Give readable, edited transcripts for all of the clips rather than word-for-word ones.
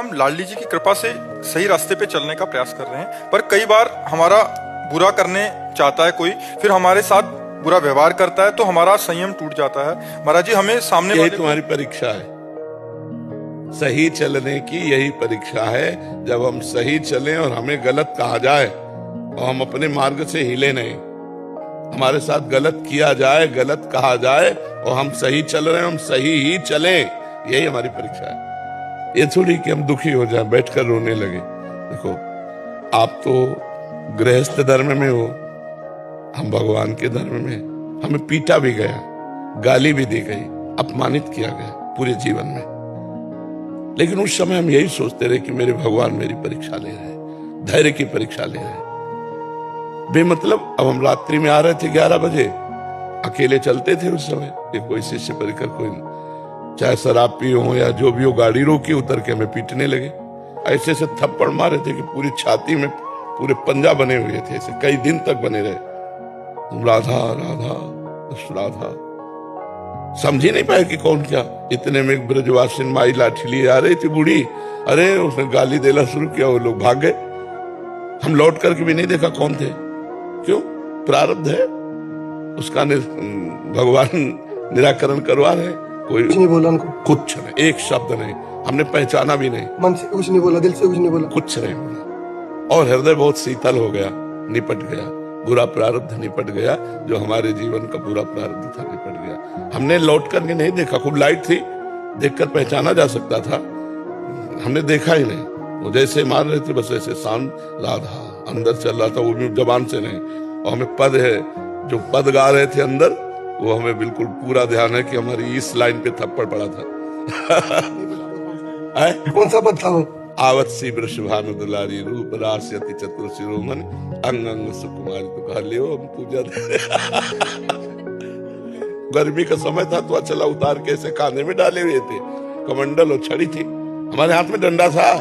हम लाडली जी की कृपा से सही रास्ते पे चलने का प्रयास कर रहे हैं, पर कई बार हमारा बुरा करने चाहता है कोई, फिर हमारे साथ बुरा व्यवहार करता है तो हमारा संयम टूट जाता है। महाराज जी, हमें सामने यही तुम्हारी परीक्षा है, सही चलने की यही परीक्षा है। जब हम सही चलें और हमें गलत कहा जाए और हम अपने मार्ग से हिले नहीं, हमारे साथ गलत किया जाए, गलत कहा जाए और हम सही चल रहे हैं, हम सही ही चलें, यही हमारी परीक्षा है। ये थोड़ी कि हम दुखी हो जाए, बैठकर रोने लगे। देखो, आप तो गृहस्थ धर्म में हो, हम भगवान के धर्म में। हमें पीटा भी गया, गाली भी दी गई, अपमानित किया गया पूरे जीवन में, लेकिन उस समय हम यही सोचते रहे कि मेरे भगवान मेरी परीक्षा ले रहे हैं, धैर्य की परीक्षा ले रहे हैं। बेमतलब अब हम रात्रि में आ रहे थे 11 बजे, अकेले चलते थे उस समय, ये कोई शिष्य परिकर कोई, चाहे शराब पी हो या जो भी हो, गाड़ी रोकी, उतर के हमें पीटने लगे। ऐसे से थप्पड़ मारे थे कि पूरी छाती में पूरे पंजा बने हुए थे, ऐसे कई दिन तक बने रहे। तुम राधा राधा राधा, समझ ही नहीं पाए कि कौन क्या। इतने में एक ब्रजवासिन माई लाठी लिए आ रही थी बूढ़ी, अरे उसने गाली देना शुरू किया, वो लोग भाग गए। हम लौट करके भी नहीं देखा कौन थे। क्यों? प्रारब्ध है उसका, भगवान निराकरण करवा रहे। कोई कुछ नहीं बोला उनको, कुछ नहीं, एक शब्द नहीं, हमने पहचाना भी नहीं, मन से कुछ नहीं बोला, दिल से कुछ नहीं बोला, कुछ नहीं बोला। और हृदय बहुत शीतल हो गया, निपट गया, बुरा प्रारब्ध निपट गया, जो हमारे जीवन का बुरा प्रारब्ध था निपट गया। हमने लौट करके नहीं देखा, खूब लाइट थी, देखकर पहचाना जा सकता था, हमने देखा ही नहीं। वो जैसे मार रहे थे बस ऐसे शांत राधा अंदर चल रहा था, वो भी जबान से नहीं। और हमें पद है, जो पद गा रहे थे अंदर, वो हमें बिल्कुल पूरा ध्यान है कि हमारी इस लाइन पे थप्पड़ पड़ा था। कौन सा पद था वो? आवत सी वृषभानु दुलारी, रूप रास अति चतुर शिरोमणि, अंग अंग सुकुमारी, तो कहा ले हम पूजा गर्मी का समय था तो चला उतार के ऐसे कांधे में डाले हुए थे, कमंडल और छड़ी थी, हमारे हाथ में डंडा था।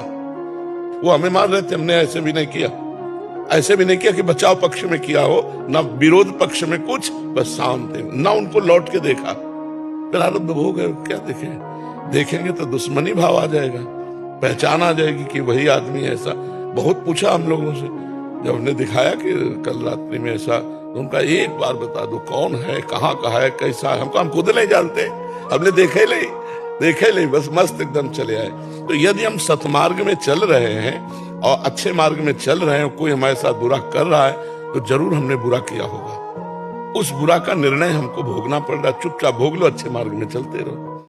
वो हमें मार रहे थे, हमने ऐसे भी नहीं किया, ऐसे भी नहीं किया कि बचाव पक्ष में किया हो, ना विरोध पक्ष में कुछ, बस शांत थे, ना उनको लौट के देखा। प्रारब्ध हो गए, क्या देखेंगे तो दुश्मनी भाव आ जाएगा, पहचान आ जाएगी कि वही आदमी है। ऐसा बहुत पूछा हम लोगों से, जब हमने दिखाया कि कल रात्रि में ऐसा, तो उनका एक बार बता दो कौन है, कहाँ का है, कैसा है। हम खुद नहीं जानते, हमने देखे नहीं, बस मस्त एकदम चले आए। तो यदि हम सतमार्ग में चल रहे हैं और अच्छे मार्ग में चल रहे हैं, कोई हमारे साथ बुरा कर रहा है, तो जरूर हमने बुरा किया होगा। उस बुरा का निर्णय हमको भोगना पड़ रहा है, चुपचाप भोग लो, अच्छे मार्ग में चलते रहो।